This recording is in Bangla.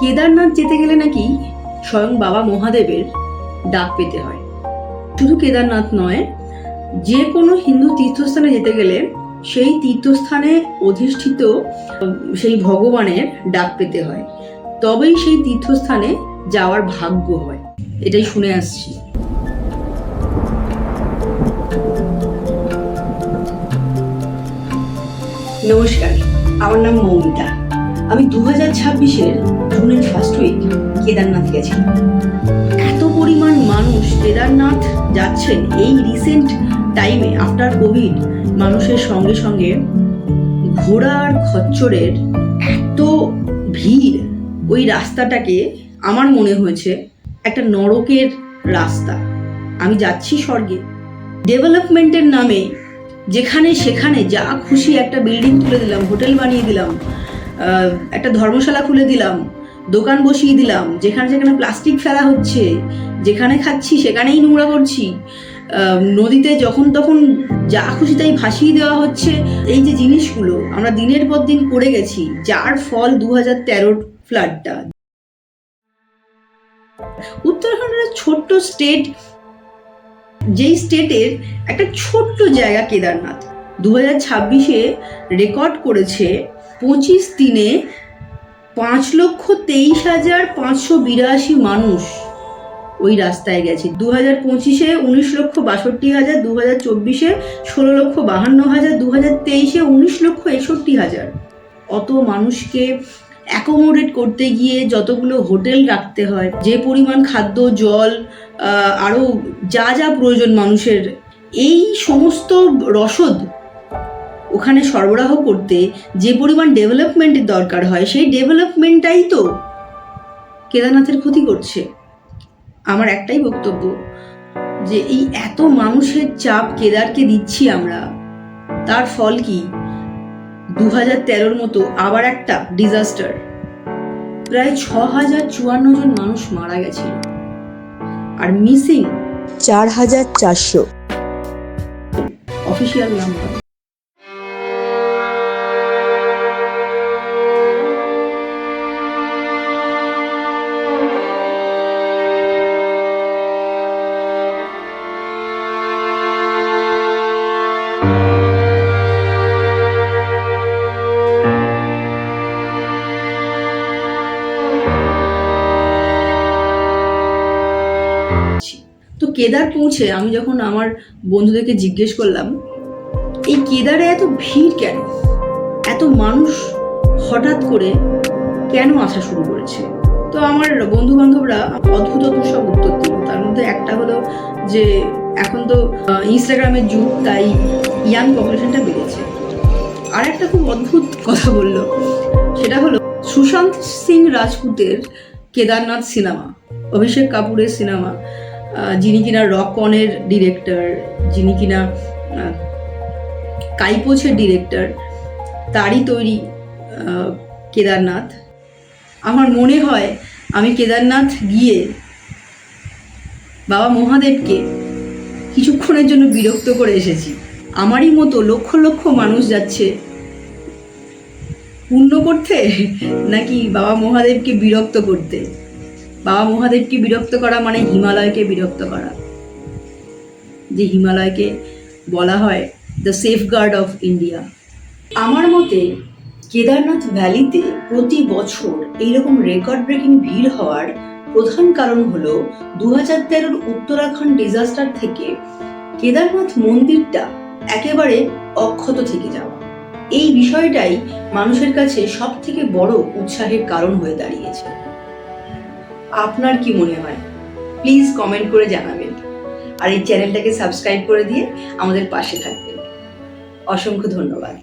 কেদারনাথ যেতে গেলে নাকি স্বয়ং বাবা মহাদেবের ডাক পেতে হয়। শুধু কেদারনাথ নয়, যে কোনো হিন্দু তীর্থস্থানে যেতে গেলে সেই তীর্থস্থানে অধিষ্ঠিত সেই ভগবানের ডাক পেতে হয়, তবেই সেই তীর্থস্থানে যাওয়ার ভাগ্য হয়। এটাই শুনে আসছি। নমস্কার, আমার নাম মৌমিতা। আমি 2026-এর জুনের ফার্স্ট উইক কেদারনাথ গেছিলাম। এত পরিমাণ মানুষ কেদারনাথ যাচ্ছেন এই রিসেন্ট টাইমে, আফটার কোভিড, মানুষের সঙ্গে সঙ্গে ঘোড়া আর খচ্চরের এত ভিড়, ওই রাস্তাটাকে আমার মনে হয়েছে একটা নরকের রাস্তা। আমি যাচ্ছি স্বর্গে। ডেভেলপমেন্টের নামে যেখানে সেখানে যা খুশি একটা বিল্ডিং তুলে দিলাম, হোটেল বানিয়ে দিলাম, একটা ধর্মশালা খুলে দিলাম, দোকান বসিয়ে দিলাম, যেখানে যেখানে প্লাস্টিক ফেলা হচ্ছে, যেখানে খাচ্ছি সেখানেই নোংরা করছি, নদীতে যখন তখন যা খুশি তাই ভাসিয়ে দেওয়া হচ্ছে। এই যে জিনিসগুলো আমরা দিনের পর দিন করে গেছি, যার ফল 2013 ফ্লাডটা। উত্তরাখণ্ডের ছোট্ট স্টেট, যেই স্টেটের একটা ছোট্ট জায়গা কেদারনাথ, 2026-এ রেকর্ড করেছে 25 দিনে 5,23,582 মানুষ ওই রাস্তায় গেছে। 2025-এ 19,62,000, 2024-এ 16,52,000, 2023-এ 19,61,000। অত মানুষকে অ্যাকোমোডেট করতে গিয়ে যতগুলো হোটেল রাখতে হয়, যে পরিমাণ খাদ্য, জল, আরও যা যা প্রয়োজন মানুষের, এই সমস্ত রসদ ওখানে সরবরাহ করতে যে পরিমাণ ডেভেলপমেন্টের দরকার হয়, সেই ডেভেলপমেন্টটাই তো কেদারনাথের ক্ষতি করছে। আমার একটাই বক্তব্য, যে এই এত মানুষের চাপ কেদারকে দিচ্ছি আমরা, তার ফল কি? 2013-র মতো আবার একটা ডিজাস্টার। প্রায় 6,054 জন মানুষ মারা গেছিল, আর মিসিং 4,400 অফিসিয়াল নাম্বার। তো কেদার পৌঁছে আমি যখন আমার বন্ধুদেরকে জিজ্ঞেস করলাম, এই কেদারে এত ভিড় কেন, এত মানুষ হঠাৎ করে কেন আসা শুরু করেছে, তো আমার বন্ধু বান্ধবরা অদ্ভুত সব উত্তর দিল। তার মধ্যে একটা হলো যে এখন তো ইনস্টাগ্রামের যুগ, তাই ইয়াং পপুলেশনটা বেড়েছে। আর একটা খুব অদ্ভুত কথা বললো, সেটা হলো সুশান্ত সিং রাজপুতের কেদারনাথ সিনেমা, অভিষেক কাপুরের সিনেমা, যিনি কিনা রক অনের ডিরেক্টর, যিনি কিনা কাইপোছের ডিরেক্টর, তারই তৈরি কেদারনাথ। আমার মনে হয় আমি কেদারনাথ গিয়ে বাবা মহাদেবকে কিছুক্ষণের জন্য বিরক্ত করে এসেছি। আমারই মতো লক্ষ লক্ষ মানুষ যাচ্ছে পূর্ণ করতে, নাকি বাবা মহাদেবকে বিরক্ত করতে? বাবা মহাদেবকে বিরক্ত করা মানে হিমালয়কে বিরক্ত করা, যে হিমালয়কে বলা হয় দ্য সেফগার্ড অফ ইন্ডিয়া। আমার মতে কেদারনাথ ভ্যালিতে প্রতি বছর এইরকম রেকর্ড ব্রেকিং ভিড় হওয়ার প্রধান কারণ হলো 2013-র উত্তরাখণ্ড ডিজাস্টার থেকে কেদারনাথ মন্দিরটা একেবারে অক্ষত থেকে যাওয়া। এই বিষয়টাই মানুষের কাছে সব থেকে বড় উৎসাহের কারণ হয়ে দাঁড়িয়েছে। আপনার কি মনে হয়? প্লিজ কমেন্ট করে জানাবেন, আর এই চ্যানেলটাকে সাবস্ক্রাইব করে দিয়ে আমাদের পাশে থাকবেন। অসংখ্য ধন্যবাদ।